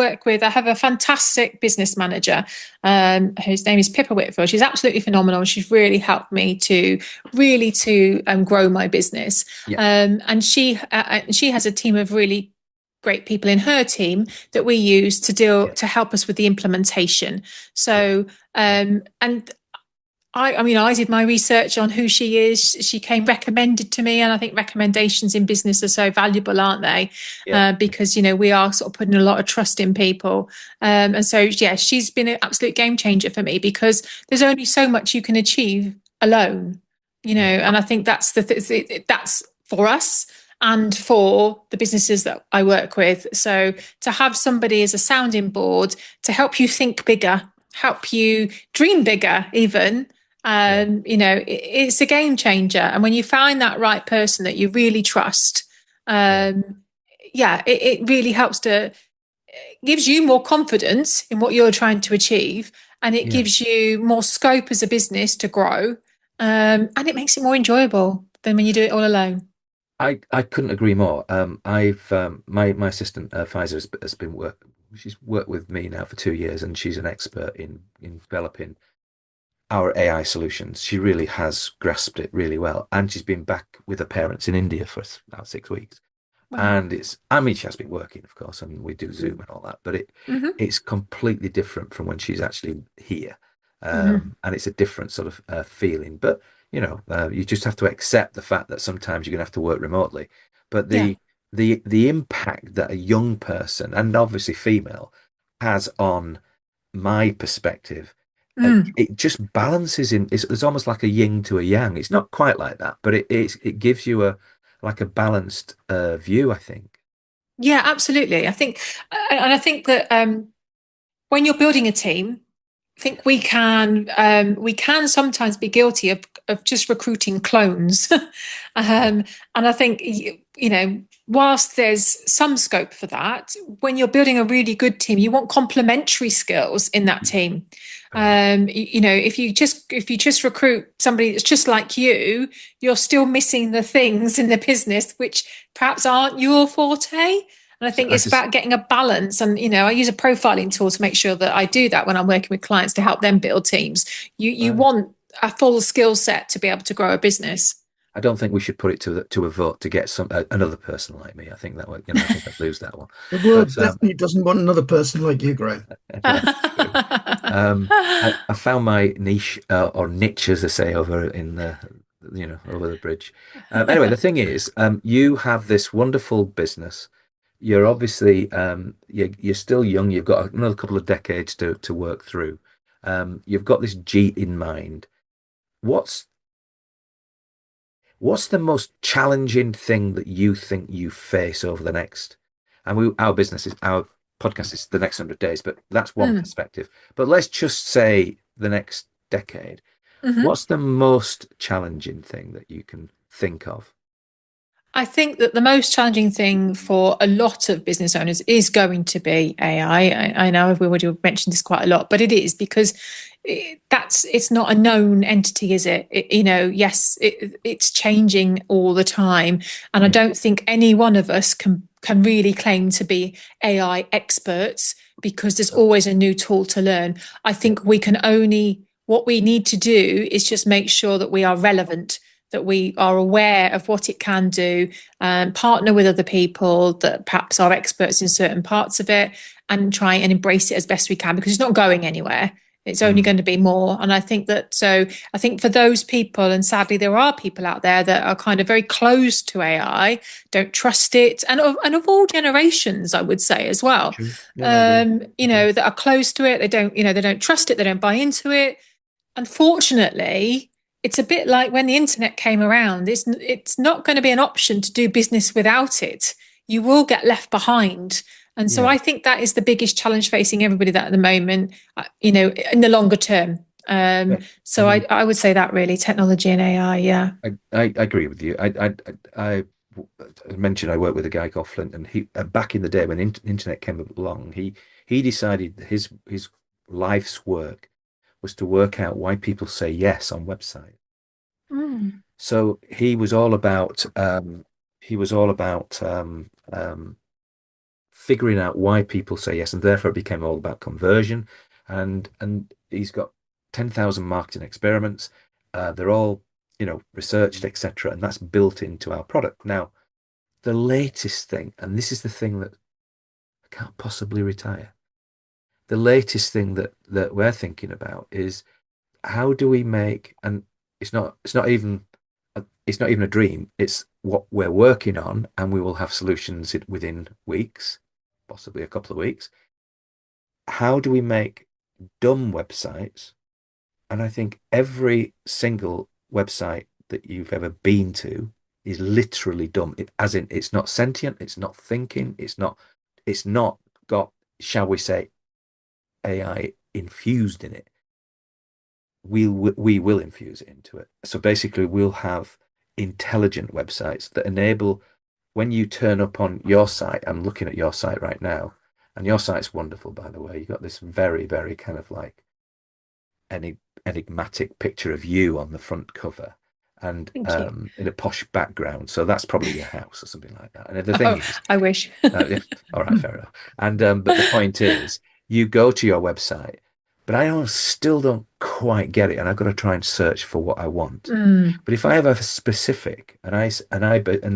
[SPEAKER 3] have a fantastic business manager whose name is Pippa Whitfield. She's absolutely phenomenal. She's really helped me to grow my business.
[SPEAKER 1] Yeah.
[SPEAKER 3] And she has a team of really great people in her team that we use
[SPEAKER 1] Yeah.
[SPEAKER 3] to help us with the implementation.
[SPEAKER 1] Yeah.
[SPEAKER 3] So
[SPEAKER 1] Yeah.
[SPEAKER 3] and I did my research on who she is. She came recommended to me, and I think recommendations in business are so valuable, aren't they?
[SPEAKER 1] Yeah.
[SPEAKER 3] Because we are sort of putting a lot of trust in people, and so yeah, she's been an absolute game changer for me because there's only so much you can achieve alone,
[SPEAKER 1] Yeah.
[SPEAKER 3] and I think that's for us and for the businesses that I work with. So to have somebody as a sounding board to help you think bigger, help you dream bigger, even
[SPEAKER 1] Yeah.
[SPEAKER 3] it's a game changer. And when you find that right person that you really trust,
[SPEAKER 1] Yeah.
[SPEAKER 3] um, it really helps to gives you more confidence in what you're trying to achieve, and it
[SPEAKER 1] Yeah.
[SPEAKER 3] gives you more scope as a business to grow, and it makes it more enjoyable than when you do it all alone.
[SPEAKER 1] I couldn't agree more. I've my assistant Pfizer has been she's worked with me now for 2 years, and she's an expert in developing our AI solutions. She really has grasped it really well, and she's been back with her parents in India for about 6 weeks.
[SPEAKER 3] Wow.
[SPEAKER 1] And I mean, she has been working, of course. I mean, we do Zoom and all that, but
[SPEAKER 3] Hmm.
[SPEAKER 1] it's completely different from when she's actually here,
[SPEAKER 3] Hmm.
[SPEAKER 1] and it's a different sort of feeling. But you just have to accept the fact that sometimes you're going to have to work remotely. But
[SPEAKER 3] Yeah.
[SPEAKER 1] the impact that a young person, and obviously female, has on my perspective,
[SPEAKER 3] Mm.
[SPEAKER 1] it just balances in. It's almost like a yin to a yang. It's not quite like that, but it gives you a like a balanced view, I think.
[SPEAKER 3] Yeah, absolutely. I think that when you're building a team, I think we can sometimes be guilty of just recruiting clones,
[SPEAKER 1] Yeah.
[SPEAKER 3] and I think whilst there's some scope for that, when you're building a really good team, you want complementary skills in that
[SPEAKER 1] Yeah.
[SPEAKER 3] team.
[SPEAKER 1] Very much.
[SPEAKER 3] If you just recruit somebody that's just like you, you're still missing the things in the business which perhaps aren't your forte. And I
[SPEAKER 1] So
[SPEAKER 3] think
[SPEAKER 1] I
[SPEAKER 3] it's
[SPEAKER 1] just
[SPEAKER 3] about getting a balance. And, I use a profiling tool to make sure that I do that when I'm working with clients to help them build teams. You
[SPEAKER 1] right.
[SPEAKER 3] want a full skill set to be able to grow a business.
[SPEAKER 1] I don't think we should put it to a vote to get another person like me. I think that would, I think I'd lose that one.
[SPEAKER 2] The world
[SPEAKER 1] But
[SPEAKER 2] definitely doesn't want another person like you, Graham.
[SPEAKER 1] that's true. I found my niche or niche, as they say, over in the over the bridge. Anyway, the thing is, you have this wonderful business. You're obviously you're still young. You've got another couple of decades to work through. You've got this G in mind. What's What's the most challenging thing that you think you face over the next, and our business is, our podcast is the next 100 days, but that's one
[SPEAKER 3] Mm.
[SPEAKER 1] perspective. But let's just say the next decade.
[SPEAKER 3] Mhm.
[SPEAKER 1] What's the most challenging thing that you can think of?
[SPEAKER 3] I think that the most challenging thing for a lot of business owners is going to be AI. I know we already mentioned this quite a lot, but it is because it's not a known entity, is it? Yes, it's changing all the time, and I
[SPEAKER 1] Yeah,
[SPEAKER 3] don't think any one of us can really claim to be AI experts because there's
[SPEAKER 1] no,
[SPEAKER 3] always a new tool to learn. I
[SPEAKER 1] yeah,
[SPEAKER 3] think we can only what we need to do is just make sure that we are relevant, that we are aware of what it can do, partner with other people that perhaps are experts in certain parts of it, and try and embrace it as best we can because it's not going anywhere. It's only
[SPEAKER 1] mm,
[SPEAKER 3] going to be more. And I think that, so I think for those people, and sadly, there are people out there that are kind of very close to AI, don't trust it, and of all generations, I would say as well,
[SPEAKER 1] true. Yeah, I agree. Agree.
[SPEAKER 3] that are close to it. They don't trust it. They don't buy into it. Unfortunately, it's a bit like when the internet came around. It's not going to be an option to do business without it. You will get left behind. And so
[SPEAKER 1] Yeah,
[SPEAKER 3] I think that is the biggest challenge facing everybody that at the moment, in the longer term.
[SPEAKER 1] yeah. I
[SPEAKER 3] So
[SPEAKER 1] mean,
[SPEAKER 3] I would say that really technology and AI, yeah.
[SPEAKER 1] I agree with you. I mentioned I worked with a guy called Flint, and he back in the day when the internet came along, he decided his life's work was to work out why people say yes on websites.
[SPEAKER 3] Mm.
[SPEAKER 1] So he was all about figuring out why people say yes, and therefore it became all about conversion. And he's got 10,000 marketing experiments. They're all researched, etc., and that's built into our product. Now, the latest thing, and this is the thing that I can't possibly retire. The latest thing that we're thinking about is how do we make, and it's not even a dream, it's what we're working on, and we will have solutions within weeks, possibly a couple of weeks. How do we make dumb websites? And I think every single website that you've ever been to is literally dumb. As in, it's not sentient, it's not thinking, it's not got, shall we say, AI infused in it. We will infuse it into it. So basically, we'll have intelligent websites that enable, when you turn up on your site, I'm looking at your site right now, and your site's wonderful, by the way. You've got this very, very kind of like enigmatic picture of you on the front cover, and
[SPEAKER 3] Thank you.
[SPEAKER 1] in a posh background. So that's probably your house or something like that. And the thing
[SPEAKER 3] Oh,
[SPEAKER 1] is,
[SPEAKER 3] I wish.
[SPEAKER 1] yeah, all right, fair enough. And but the point is, you go to your website, but still don't quite get it, and I've got to try and search for what I want.
[SPEAKER 3] Mm,
[SPEAKER 1] But if I have a specific, and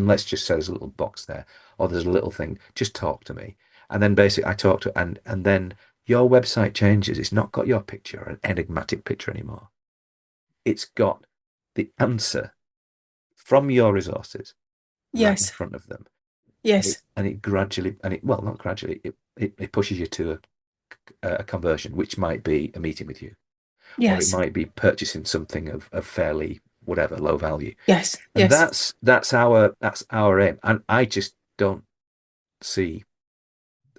[SPEAKER 1] let's just say there's a little box there, or there's a little thing, just talk to me, and then basically I talk to, and then your website changes. It's not got your picture, an enigmatic picture anymore. It's got the answer from your resources right in
[SPEAKER 3] yes,
[SPEAKER 1] front of them,
[SPEAKER 3] yes,
[SPEAKER 1] and it gradually, and it, well, not gradually, it pushes you to a conversion, which might be a meeting with you, or it
[SPEAKER 3] yes,
[SPEAKER 1] might be purchasing something of fairly whatever low value.
[SPEAKER 3] yes,
[SPEAKER 1] And
[SPEAKER 3] yes.
[SPEAKER 1] that's our aim. And I just don't see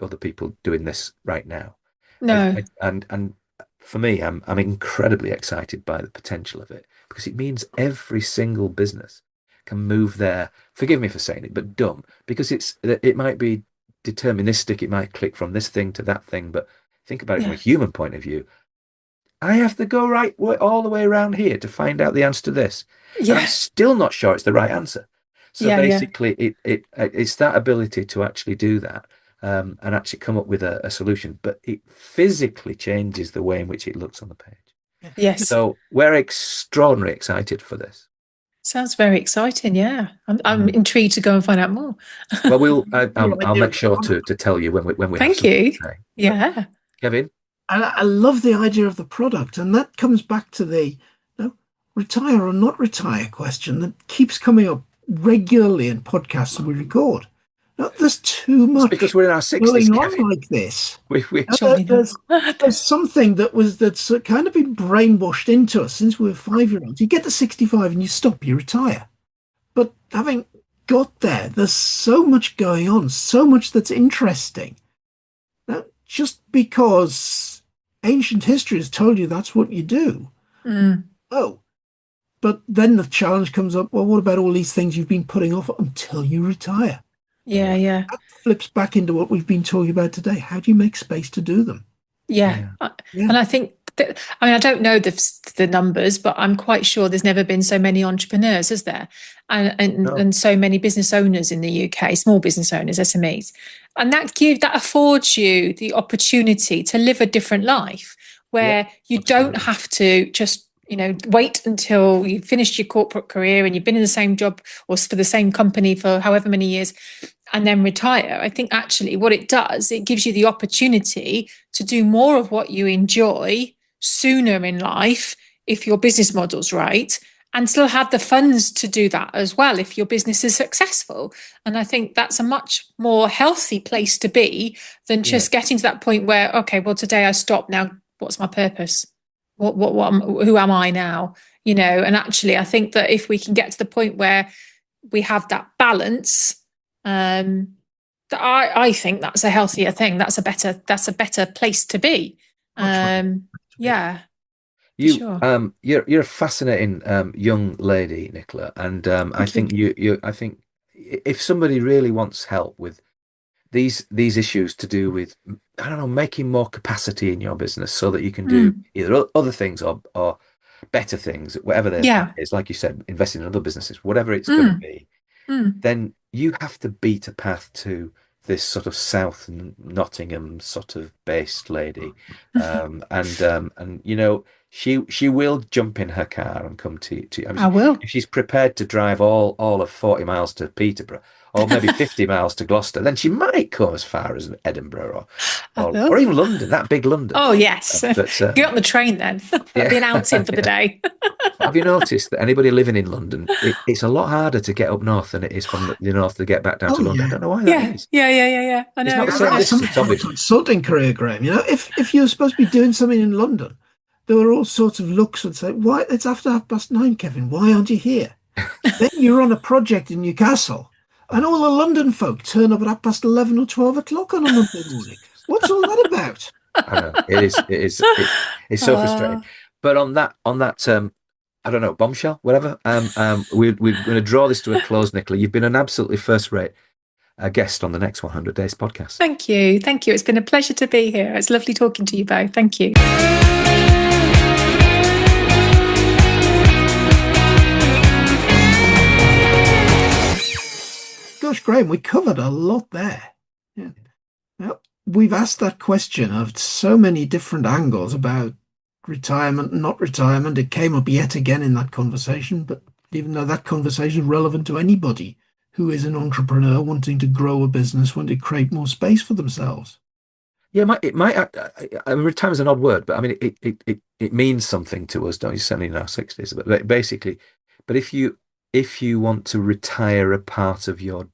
[SPEAKER 1] other people doing this right now.
[SPEAKER 3] No,
[SPEAKER 1] And for me, I'm incredibly excited by the potential of it, because it means every single business can move there. Forgive me for saying it, but dumb, because it might be deterministic. It might click from this thing to that thing, but think about it from a
[SPEAKER 3] yeah,
[SPEAKER 1] human point of view. I have to go all the way around here to find out the answer to this, and I'm
[SPEAKER 3] yeah,
[SPEAKER 1] still not sure it's the right answer. So
[SPEAKER 3] yeah, yeah,
[SPEAKER 1] basically, it's that ability to actually do that, and actually come up with a solution, but it physically changes the way in which it looks on the page.
[SPEAKER 2] Yeah.
[SPEAKER 3] yes.
[SPEAKER 1] So we're extraordinarily excited for this.
[SPEAKER 3] Sounds very exciting. Yeah. I'm
[SPEAKER 1] Mm.
[SPEAKER 3] intrigued to go and find out more.
[SPEAKER 1] Well,
[SPEAKER 2] Your
[SPEAKER 1] I'll
[SPEAKER 2] idea
[SPEAKER 1] make
[SPEAKER 2] of the
[SPEAKER 1] sure
[SPEAKER 2] product.
[SPEAKER 1] to tell you when we have
[SPEAKER 3] Thank
[SPEAKER 1] something
[SPEAKER 3] you.
[SPEAKER 1] to say. But
[SPEAKER 3] Yeah.
[SPEAKER 1] Kevin,
[SPEAKER 2] I love the idea of the product, and that comes back to the retire or not retire question that keeps coming up regularly in podcasts that we record. There's too
[SPEAKER 1] it's because
[SPEAKER 2] much
[SPEAKER 1] we're in our 60s,
[SPEAKER 2] going on
[SPEAKER 1] Kevin.
[SPEAKER 2] like this.
[SPEAKER 1] We
[SPEAKER 3] Surely
[SPEAKER 2] There's
[SPEAKER 3] not.
[SPEAKER 2] something that's kind of been brainwashed into us since we were 5-year-olds. You get to 65 and you stop, you retire. But having got there, there's so much going on, so much that's interesting. Now, just because ancient history has told you that's what you do,
[SPEAKER 3] Mm.
[SPEAKER 2] oh, but then the challenge comes up, well, what about all these things you've been putting off until you retire?
[SPEAKER 3] Yeah, yeah.
[SPEAKER 2] That flips back into what we've been talking about today. How do you make space to do them?
[SPEAKER 3] Yeah.
[SPEAKER 1] yeah.
[SPEAKER 2] Yeah,
[SPEAKER 3] And I think that, I mean, I don't know the numbers, but I'm quite sure there's never been so many entrepreneurs, is there?
[SPEAKER 1] No.
[SPEAKER 3] And so many business owners in the UK, small business owners, SMEs. And that affords you the opportunity to live a different life
[SPEAKER 1] Yeah,
[SPEAKER 3] where you don't
[SPEAKER 1] absolutely.
[SPEAKER 3] have to just, wait until you've finished your corporate career and you've been in the same job or for the same company for however many years and then retire. I think actually what it does, it gives you the opportunity to do more of what you enjoy sooner in life if your business model's right, and still have the funds to do that as well if your business is successful. And I think that's a much more healthy place to be than
[SPEAKER 1] Yeah,
[SPEAKER 3] just getting to that point where, okay, well, today I stop. Now, what's my purpose? Who am I now? And actually, I think that if we can get to the point where we have that balance, um, I think that's a healthier thing. That's a better place to be.
[SPEAKER 2] much, much to be.
[SPEAKER 3] Yeah, for sure.
[SPEAKER 1] you're a fascinating young lady, Nicola, and I
[SPEAKER 3] Thank you.
[SPEAKER 1] think I think if somebody really wants help with these issues to do with, I don't know, making more capacity in your business so that you can do
[SPEAKER 3] Mm,
[SPEAKER 1] either other things or better things, whatever that
[SPEAKER 3] yeah.
[SPEAKER 1] is, like you said, investing in other businesses, whatever it's going to
[SPEAKER 3] Mm,
[SPEAKER 1] be,
[SPEAKER 3] mm.
[SPEAKER 1] then you have to beat a path to this sort of South Nottingham sort of based lady, and she will jump in her car and come to. I mean,
[SPEAKER 3] I will.
[SPEAKER 1] if she's prepared to drive all of 40 miles to Peterborough or maybe 50 miles to Gloucester, then she might come as far as Edinburgh
[SPEAKER 3] I
[SPEAKER 1] or
[SPEAKER 3] will.
[SPEAKER 1] even London, that big London.
[SPEAKER 3] Oh yes.
[SPEAKER 1] But
[SPEAKER 3] Get on the train then. That'll
[SPEAKER 1] yeah,
[SPEAKER 3] be an outing for the
[SPEAKER 1] yeah.
[SPEAKER 3] day.
[SPEAKER 1] Have you noticed that anybody living in London, it's a lot harder to get up north than it is from the north to get back down
[SPEAKER 2] Oh,
[SPEAKER 1] to London? I
[SPEAKER 2] yeah.
[SPEAKER 1] don't know why that
[SPEAKER 3] Yeah,
[SPEAKER 1] is.
[SPEAKER 3] yeah, yeah, yeah, yeah. I
[SPEAKER 1] It's
[SPEAKER 3] know.
[SPEAKER 1] not the
[SPEAKER 2] Yeah,
[SPEAKER 1] same
[SPEAKER 3] I
[SPEAKER 2] that's
[SPEAKER 3] know.
[SPEAKER 2] something
[SPEAKER 1] distance,
[SPEAKER 2] for a
[SPEAKER 1] obviously.
[SPEAKER 2] consulting career, Graham. If you're supposed to be doing something in London, there were all sorts of looks and say, "Why? It's after 9:30, Kevin. Why aren't you here?" Then you're on a project in Newcastle, and all the London folk turn up at 11 or 12 o'clock on a Monday morning. What's all that about?
[SPEAKER 1] I know it's so frustrating.
[SPEAKER 3] Uh,
[SPEAKER 1] But on that I don't know, bombshell, whatever. We're going to draw this to a close, Nicola. You've been an absolutely first-rate guest on the next 100 Days podcast.
[SPEAKER 3] Thank you. Thank you. It's been a pleasure to be here. It's lovely talking to you both. Thank you.
[SPEAKER 2] Gosh, Graham, we covered a lot there. Yeah. Now, we've asked that question of so many different angles about retirement, not retirement. It came up yet again in that conversation, but even though that conversation is relevant to anybody who is an entrepreneur wanting to grow a business, wanting to create more space for themselves.
[SPEAKER 1] Yeah, I mean, retirement's an odd word, but I mean, it means something to us, don't you? Certainly in our 60s. But basically, but if you want to retire a part of your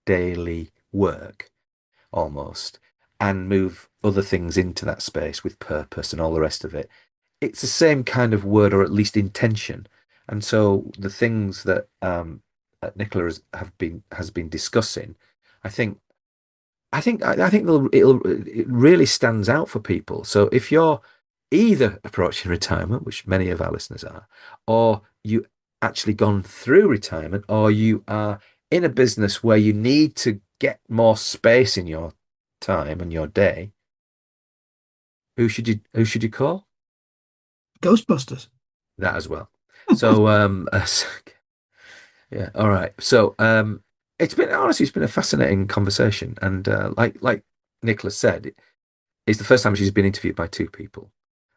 [SPEAKER 1] daily work almost and move other things into that space with purpose and all the rest of it, it's the same kind of word or at least intention. And so the things that Nicola has been discussing, I think I think it really stands out for people. So if you're either approaching retirement, which many of our listeners are, or you actually gone through retirement, or you are in a business where you need to get more space in your time and your day, who should you call?
[SPEAKER 2] Ghostbusters.
[SPEAKER 1] That as well. So yeah, all right. So it's been a fascinating conversation, and like Nicholas said, it's the first time she's been interviewed by two people.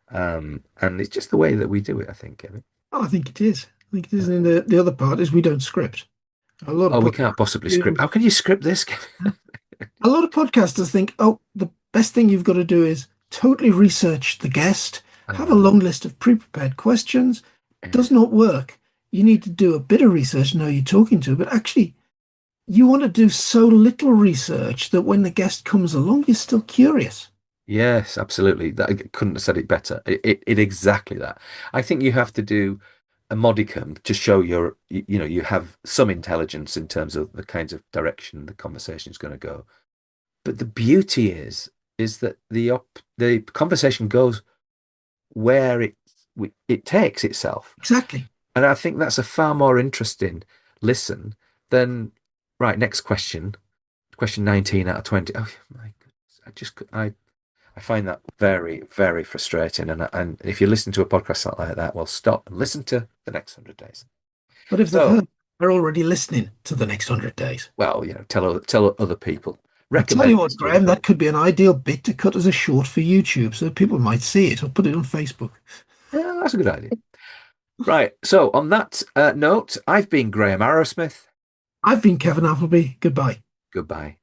[SPEAKER 1] And it's just the way that we do it, I think, Kevin.
[SPEAKER 2] Oh, I think it is. I think it is. And the other part is we don't script. A lot of
[SPEAKER 1] Oh, we can't possibly script. How can you script this?
[SPEAKER 2] a lot of podcasters think, oh, the best thing you've got to do is totally research the guest, have a
[SPEAKER 1] Uh,
[SPEAKER 2] long list of pre-prepared questions.
[SPEAKER 1] yeah.
[SPEAKER 2] Does not work. You need to do a bit of research and know who you're talking to, but actually you want to do so little research that when the guest comes along, you're still curious.
[SPEAKER 1] Yes, absolutely. That, I couldn't have said it better. It exactly that. I think you have to do a modicum to show you have some intelligence in terms of the kinds of direction the conversation is going to go. But the beauty is that the conversation goes where it takes itself.
[SPEAKER 2] Exactly.
[SPEAKER 1] And I think that's a far more interesting listen than, right, next question 19 out of 20. Oh my goodness. I find that very, very frustrating. And if you listen to a podcast like that, well, stop and listen to the next 100 days.
[SPEAKER 2] But if they've
[SPEAKER 1] So,
[SPEAKER 2] heard, they're already listening to the next 100 days.
[SPEAKER 1] well, tell other people,
[SPEAKER 2] I tell you
[SPEAKER 1] recommend
[SPEAKER 2] what,
[SPEAKER 1] this to other
[SPEAKER 2] Graham, that
[SPEAKER 1] people.
[SPEAKER 2] could be an ideal bit to cut as a short for YouTube so that people might see it or put it on Facebook.
[SPEAKER 1] Yeah, that's a good idea. Right. So, on that note, I've been Graham Arrowsmith.
[SPEAKER 2] I've been Kevin Appleby. Goodbye.
[SPEAKER 1] Goodbye.